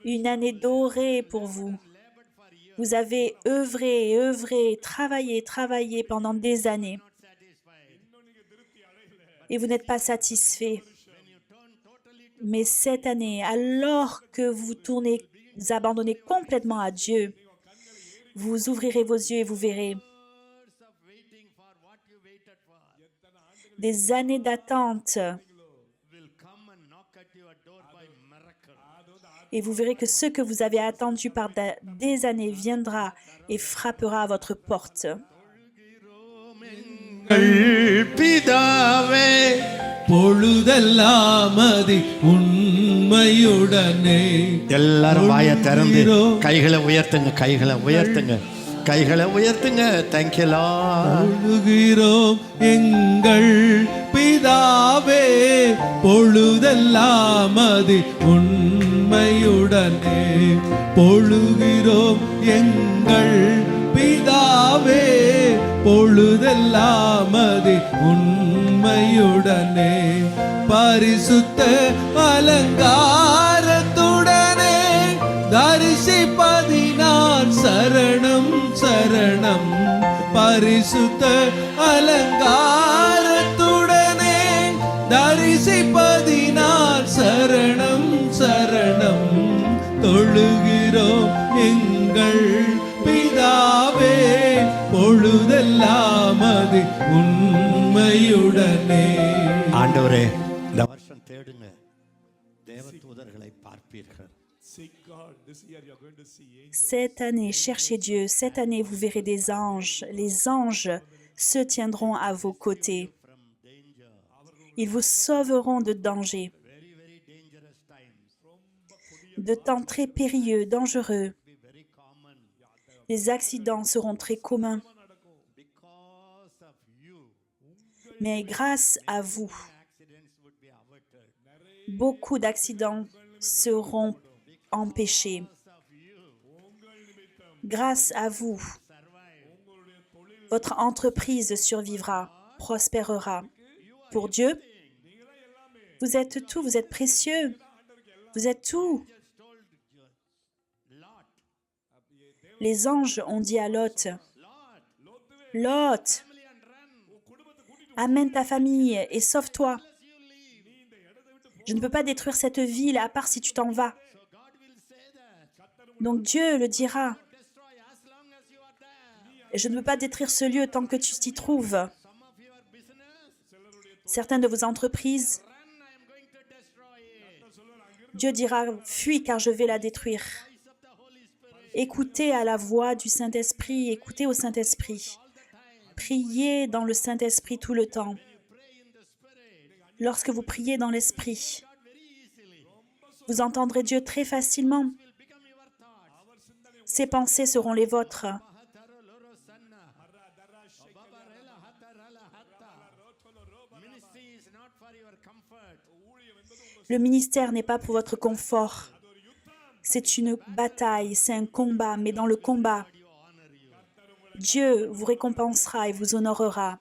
Speaker 1: Une année dorée pour vous. Vous avez œuvré, travaillé pendant des années. Et vous n'êtes pas satisfait. Mais cette année, alors que vous abandonnez complètement à Dieu, vous ouvrirez vos yeux et vous verrez des années d'attente. Et vous verrez que ce que vous avez attendu par des années viendra et frappera à votre porte.
Speaker 2: பிதாவே
Speaker 3: பொழுதெல்லாம் அது உண்மையுடனே
Speaker 2: எல்லாரும் வாயை திறந்து கைகளை உயர்த்துங்க, கைகளை உயர்த்துங்க, கைகளை உயர்த்துங்க. Thank you Lord.
Speaker 3: தொழுகிறோம் எங்கள் பிதாவே, பொழுதெல்லாம் அது உண்மையுடனே. பொழுகிறோம் எங்கள் பிதாவே, பொழுதெல்லாம் அது உண்மையுடனே. பரிசுத்த அலங்காரத்துடனே தரிசிப்பதினால் சரணம் சரணம். பரிசுத்த அலங்காரத்துடனே தரிசிப்பதினால் சரணம் சரணம். தொழுகிறோம் எங்கள் பிதாவே, பொழுதெல்லாம் அது உண்மையுடனே.
Speaker 2: ஆண்டவரே, இந்த வருஷம் தேடுங்க, தேவதூதர்களை பார்ப்பீர்கள்.
Speaker 4: Seek God. This year you are going to see angels.
Speaker 1: Cette année, cherchez Dieu. Cette année, vous verrez des anges. Les anges se tiendront à vos côtés. Ils vous sauveront de dangers, de temps très périlleux, dangereux. Les accidents seront très communs. Mais grâce à vous, beaucoup d'accidents seront empêchés. Grâce à vous, votre entreprise survivra, prospérera. Pour Dieu, vous êtes tout, vous êtes précieux, vous êtes tout. Les anges ont dit à Lot, Lot, amène ta famille et sauve-toi. Je ne peux pas détruire cette ville à part si tu t'en vas. Donc Dieu le dira. Je ne peux pas détruire ce lieu tant que tu t'y trouves. Certaines de vos entreprises, Dieu dira, fuis car je vais la détruire. Écoutez à la voix du Saint-Esprit, écoutez au Saint-Esprit. Priez dans le Saint-Esprit tout le temps. Lorsque vous priez dans l'Esprit, vous entendrez Dieu très facilement. Ses pensées seront les vôtres. Le ministère n'est pas pour votre confort. C'est une bataille, c'est un combat, mais dans le combat, Dieu vous récompensera et vous honorera.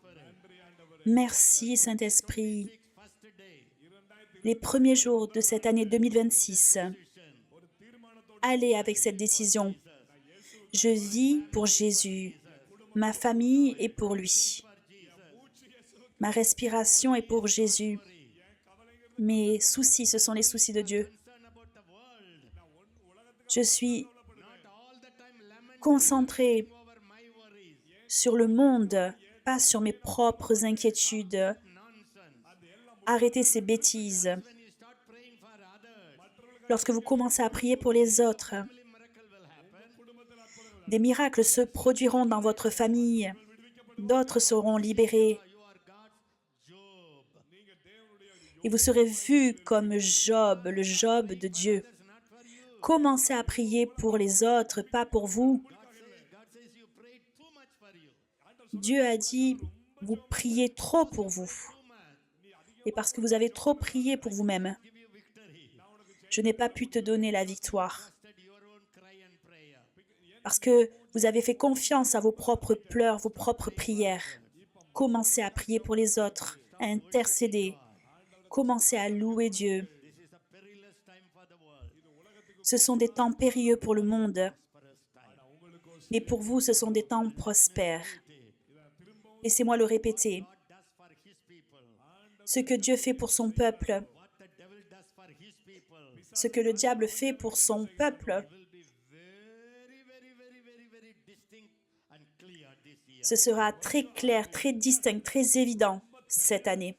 Speaker 1: Merci, Saint-Esprit. Les premiers jours de cette année 2026, allez avec cette décision. Je vis pour Jésus. Ma famille est pour lui. Ma respiration est pour Jésus. Mes soucis, ce sont les soucis de Dieu. Je suis concentré sur le monde, pas sur mes propres inquiétudes. Arrêtez ces bêtises. Lorsque vous commencez à prier pour les autres, des miracles se produiront dans votre famille. D'autres seront libérés. Et vous serez vus comme Job, le Job de Dieu. Commencez à prier pour les autres, pas pour vous. Dieu a dit, vous priez trop pour vous. Et parce que vous avez trop prié pour vous-même, je n'ai pas pu te donner la victoire. Parce que vous avez fait confiance à vos propres pleurs, vos propres prières. Commencez à prier pour les autres, à intercéder. Commencez à louer Dieu. Ce sont des temps périlleux pour le monde. Mais pour vous, ce sont des temps prospères. Laissez-moi le répéter. Ce que Dieu fait pour son peuple, ce que le diable fait pour son peuple, ce sera très clair, très distinct, très évident cette année.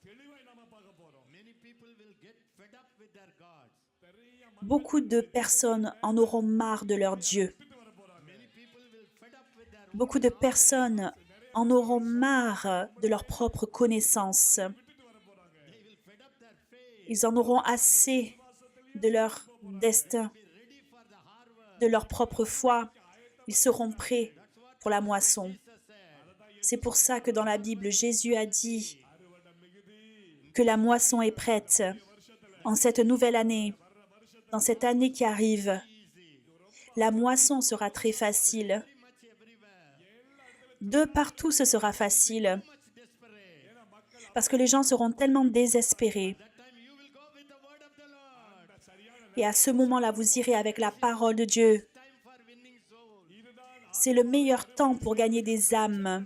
Speaker 1: Beaucoup de personnes en auront marre de leur Dieu. Beaucoup de personnes en auront marre de leur propre connaissance. Ils en auront assez de leur destin, de leur propre foi. Ils seront prêts pour la moisson. C'est pour ça que dans la Bible, Jésus a dit que la moisson est prête. En cette nouvelle année, dans cette année qui arrive, la moisson sera très facile. De partout, ce sera facile. Parce que les gens seront tellement désespérés. Et à ce moment-là, vous irez avec la parole de Dieu. C'est le meilleur temps pour gagner des âmes.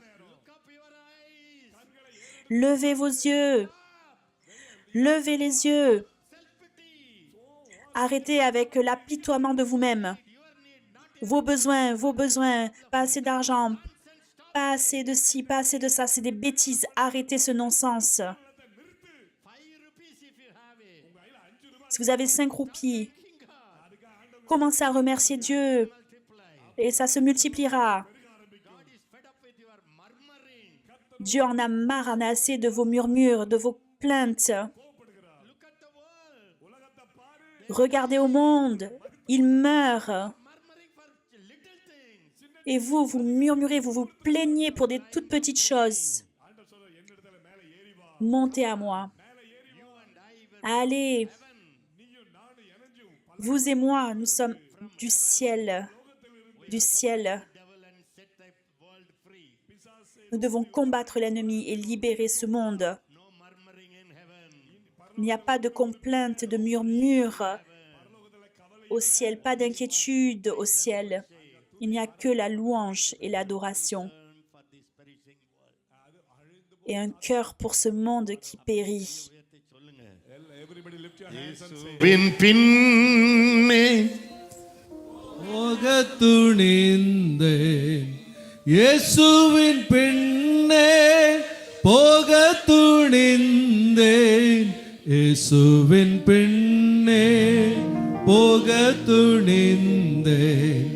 Speaker 1: Levez vos yeux. Levez les yeux. Arrêtez avec l'apitoiement de vous-même. Vos besoins, pas assez d'argent, pas assez de ci, pas assez de ça, c'est des bêtises. Arrêtez ce non-sens. Si vous avez 5 roupies, commencez à remercier Dieu et ça se multipliera. Dieu en a marre, en a assez de vos murmures, de vos plaintes. Regardez au monde, il meurt. Et vous, vous murmurez, vous vous plaignez pour des toutes petites choses. Montez à moi. Allez. Vous et moi, nous sommes du ciel. Du ciel. Nous devons combattre l'ennemi et libérer ce monde. Il n'y a pas de complainte, de murmure au ciel, pas d'inquiétude au ciel. Il n'y a que la louange et l'adoration. Et un cœur pour ce monde qui périt.
Speaker 3: இயேசுவின் பின்னே போகத் துணிந்தேன் இயேசுவின் பின்னே போகத் துணிந்தேன்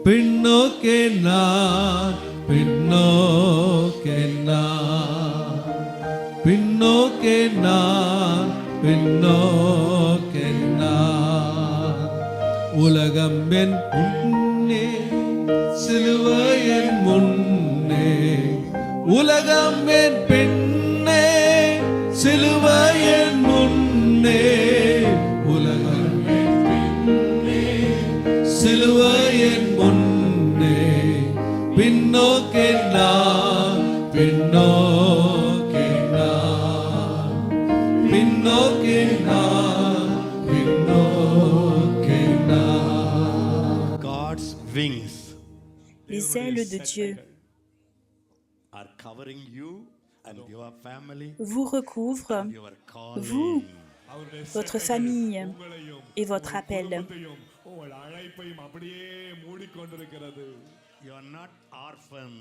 Speaker 3: பின்னோக்கே நான் பின்னோக்கே நான் பின்னோக்கே நான் பின்னோக்கே நான் உலகம் என் முன்னே சிலுவையின் முன்னே உலகம் என் பின்னே சிலுவையின் முன்னே உலகம் என் பின்னே சிலுவையின் முன்னே பின்னோக்கே நான் பின்னோக்கே நான்
Speaker 1: Les ailes de Dieu
Speaker 2: are covering you and your family,
Speaker 1: vous recouvrent,
Speaker 2: your
Speaker 1: vous,
Speaker 2: calling.
Speaker 4: அவருடைய
Speaker 1: votre famille
Speaker 4: உங்களையும்
Speaker 1: et votre appel.
Speaker 4: குடும்பத்தையும், உங்கள் அழைப்பையும் அப்படியே மூடிக்கொண்டிருக்கிறது.
Speaker 2: You are not orphan.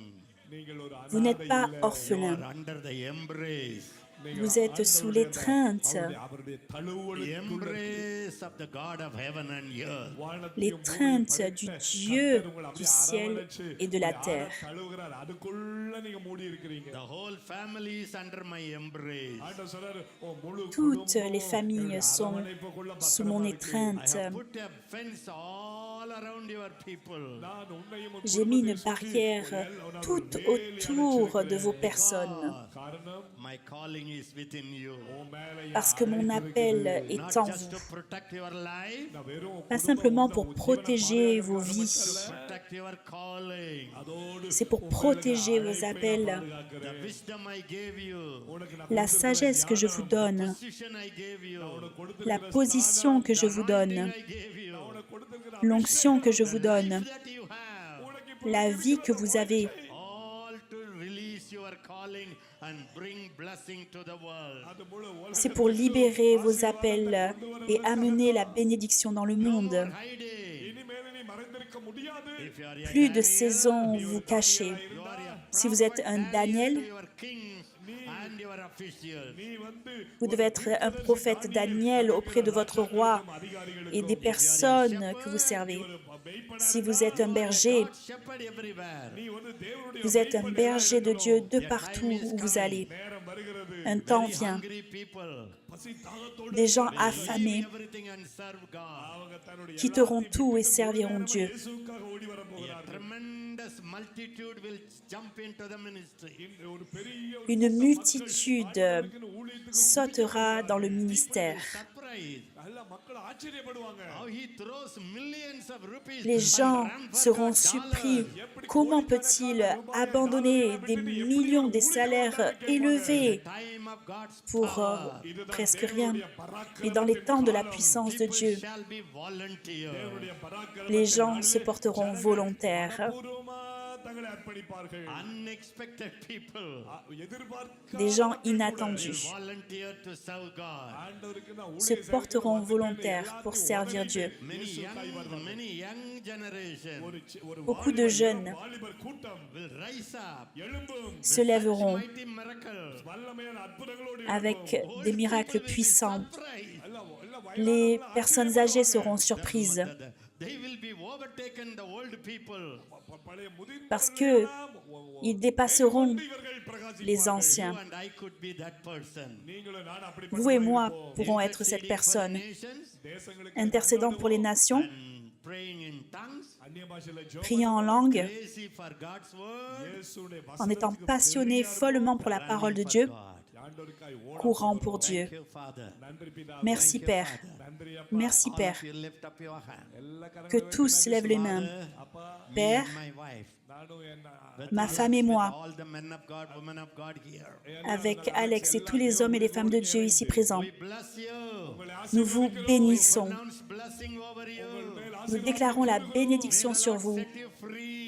Speaker 4: நீங்கள் ஒரு
Speaker 1: Vous n'êtes
Speaker 4: அனாதை
Speaker 1: pas
Speaker 4: இல்லை.
Speaker 2: You
Speaker 1: orphelin,
Speaker 2: are under the embrace.
Speaker 1: vous êtes sous l'étreinte,
Speaker 4: அவருடைய தழுவலுக்குள்ள
Speaker 2: Embrace of the God of heaven and earth.
Speaker 1: l'étreinte du Dieu du ciel et de la terre.
Speaker 4: தழுவுகிறார். அதுக்குள்ள நீங்க மூடி இருக்கிறீங்க.
Speaker 2: The whole family is under my embrace.
Speaker 4: ஆண்டவர் சொல்றாரு, ஓ முழு
Speaker 1: Toutes
Speaker 4: குடும்பம்
Speaker 1: les familles
Speaker 4: என்னுடைய
Speaker 1: sont
Speaker 4: அரவணைப்புக்குள்ள
Speaker 1: sous mon
Speaker 4: பத்திரமா இருக்கு.
Speaker 2: I
Speaker 1: étreinte.
Speaker 2: have put a fence all around your people.
Speaker 4: நான் உன்னையும் உன்
Speaker 1: J'ai mis une
Speaker 4: குடும்பத்தையும் சுற்றி
Speaker 1: barrière
Speaker 4: உன்னை
Speaker 1: tout
Speaker 4: ஒரு வேலி
Speaker 1: autour de
Speaker 4: அடைச்சிருக்கிறேன்.
Speaker 1: vos personnes,
Speaker 4: காரணம்
Speaker 2: My calling is within you.
Speaker 4: உன் மேல என்
Speaker 1: parce que mon appel est
Speaker 2: Not
Speaker 1: en
Speaker 2: just to
Speaker 1: vous.
Speaker 2: protect your life,
Speaker 4: நான் வெறும்
Speaker 1: Pas simplement pour protéger vos vies,
Speaker 2: protect your calling.
Speaker 4: அதோடு
Speaker 1: c'est pour protéger vos appels,
Speaker 2: The wisdom I gave you,
Speaker 1: la sagesse que je vous donne,
Speaker 2: position I gave you,
Speaker 1: la position que je vous donne,
Speaker 2: I gave you,
Speaker 1: l'onction que je vous donne,
Speaker 2: that you have,
Speaker 1: la vie que vous avez,
Speaker 2: all to release your calling and bring blessing to the world.
Speaker 1: c'est pour libérer vos appels et amener la bénédiction dans le monde.
Speaker 2: Hiding.
Speaker 4: இனிமேல் நீ மறைந்திருக்க முடியாது.
Speaker 2: If you are a
Speaker 1: Plus de
Speaker 2: Daniel,
Speaker 1: saison vous cachez.
Speaker 2: you are a
Speaker 1: Si vous êtes un
Speaker 2: prophet
Speaker 1: Daniel,
Speaker 2: to your kings and your officials.
Speaker 4: நீ வந்து
Speaker 1: vous devez être un prophète Daniel auprès de votre roi et des personnes que vous servez. Si vous êtes un berger,
Speaker 2: Shepherd everywhere.
Speaker 4: நீ வந்து தேவனுடைய
Speaker 1: vous êtes un berger de Dieu de partout où vous allez.
Speaker 4: நேரம் வருகிறது.
Speaker 1: Un temps vient.
Speaker 2: Hungry people.
Speaker 4: பசி தாகத்தோடு
Speaker 1: Des gens affamés
Speaker 2: Everything and serve God.
Speaker 4: அவங்க தன்னுடைய
Speaker 1: quitteront tout et serviront Dieu.
Speaker 4: இயேசுவுக்காக ஓடி வர
Speaker 2: A
Speaker 4: போகிறார்கள்.
Speaker 2: tremendous multitude will jump into the ministry.
Speaker 4: ஒரு பெரிய
Speaker 1: Une multitude sautera dans le ministère.
Speaker 2: Surprise.
Speaker 4: எல்லா மக்கள் ஆச்சரியப்படுவாங்க.
Speaker 2: How he throws millions of rupees.
Speaker 1: Les
Speaker 2: to
Speaker 1: gens
Speaker 2: run for
Speaker 1: seront
Speaker 4: $1
Speaker 1: surpris. Comment peut-il abandonner des millions, des salaires élevés
Speaker 2: Time of God's
Speaker 1: pour presque rien? Et dans les temps de la puissance de Dieu,
Speaker 2: shall be volunteer.
Speaker 1: les gens se porteront volontaires.
Speaker 4: பூர்வமா தங்களை அர்ப்பணிப்பார்கள்.
Speaker 2: Unexpected people
Speaker 4: எதிர்பார்க்க
Speaker 1: Des gens inattendus
Speaker 2: volunteer to serve God.
Speaker 4: ஆண்டவருக்கு நான்
Speaker 1: se porteront volontaires pour servir Dieu.
Speaker 2: Many young generation
Speaker 1: Beaucoup de jeunes
Speaker 4: வாலிபர் கூட்டம்
Speaker 2: will rise up.
Speaker 4: எழும்பும்
Speaker 1: se lèveront
Speaker 2: Mighty miracles.
Speaker 4: வல்லமையான அற்புதங்களோடு
Speaker 1: avec des miracles puissants.
Speaker 2: Surprise.
Speaker 1: Les personnes âgées seront surprises
Speaker 2: They will be overtaken the old people.
Speaker 4: பழைய முதிர்ந்த
Speaker 1: parce qu'ils dépasseront
Speaker 4: இவர்கள் பிரகாசி
Speaker 1: les anciens.
Speaker 2: And I could be that person.
Speaker 4: நீங்களும் நான் அப்படி
Speaker 1: Vous et moi pourrons être cette personne,
Speaker 2: Nations
Speaker 4: தேசங்களுக்கு
Speaker 1: intercédant pour les nations,
Speaker 2: and praying in tongues.
Speaker 4: அந்நிய பாஷையில ஜெபம்
Speaker 1: priant en langue,
Speaker 2: Crazy for God's word.
Speaker 4: இயேசுவுடைய
Speaker 1: en étant
Speaker 4: வசனத்துக்கு
Speaker 1: passionné follement pour la parole de Dieu,
Speaker 2: God.
Speaker 4: ஆண்டவருக்காய் ஓட
Speaker 1: courant pour Dieu.
Speaker 2: Thank you, Father.
Speaker 4: நன்றி பிதா
Speaker 1: Merci Père,
Speaker 4: நன்றி அப்பா
Speaker 1: merci
Speaker 2: All
Speaker 1: Père,
Speaker 2: of you lift up your hand.
Speaker 4: எல்லா
Speaker 1: que
Speaker 4: கரங்களும்
Speaker 1: tous lèvent les mains.
Speaker 4: அப்பா
Speaker 2: Me
Speaker 1: Père,
Speaker 2: and my wife.
Speaker 4: நானும் என்ன
Speaker 2: with
Speaker 1: ma
Speaker 2: Alex,
Speaker 1: femme et
Speaker 2: with
Speaker 1: moi,
Speaker 2: all the men of God, women of God here.
Speaker 1: avec Alex et tous les hommes et les femmes de Dieu ici présents,
Speaker 2: We bless you.
Speaker 1: nous vous bénissons.
Speaker 2: Pronounce blessing over you.
Speaker 1: Nous déclarons la bénédiction sur vous.
Speaker 2: Set you free.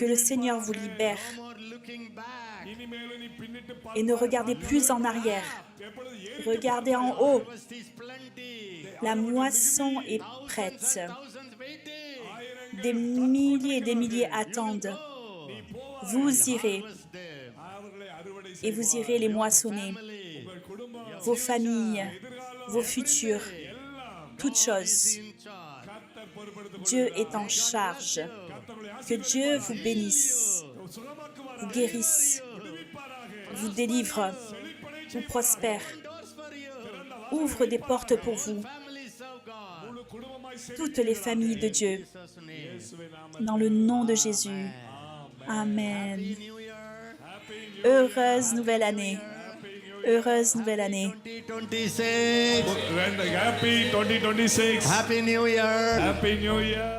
Speaker 1: Que le Seigneur vous libère
Speaker 2: No more looking back.
Speaker 4: இனிமேலும் நீ பின்னிட்டு
Speaker 1: et ne regardez plus en arrière.
Speaker 4: எப்பொழுது ஏறி
Speaker 1: Regardez en haut.
Speaker 2: Harvest is plenty.
Speaker 1: La moisson est prête.
Speaker 2: Thousands waiting.
Speaker 1: Des milliers et des milliers attendent. Vous irez
Speaker 2: Harvest them.
Speaker 4: அவர்களை அறுவடை
Speaker 1: et vous irez les moissonner.
Speaker 2: Family.
Speaker 4: செய்யும் குடும்பம்
Speaker 1: Vos familles, vos futurs, toutes choses.
Speaker 2: In charge.
Speaker 4: கர்த்தர் பொறுப்படுத்திக்
Speaker 1: Dieu est en charge. Que Dieu vous bénisse,
Speaker 4: சுகமாக்குவார்
Speaker 1: vous guérisse, vous délivre, vous prospère,
Speaker 2: Doors for you.
Speaker 1: ouvre des portes pour vous.
Speaker 2: Families serve God.
Speaker 4: குடும்பமாய்
Speaker 1: Toutes les familles de Dieu,
Speaker 2: Jesus' name.
Speaker 1: dans le nom de Jésus. Amen.
Speaker 2: New Year.
Speaker 1: Heureuse nouvelle année. Heureuse nouvelle année.
Speaker 2: 2026.
Speaker 4: ஹாப்பி 2026
Speaker 2: Happy New Year.
Speaker 4: Happy new year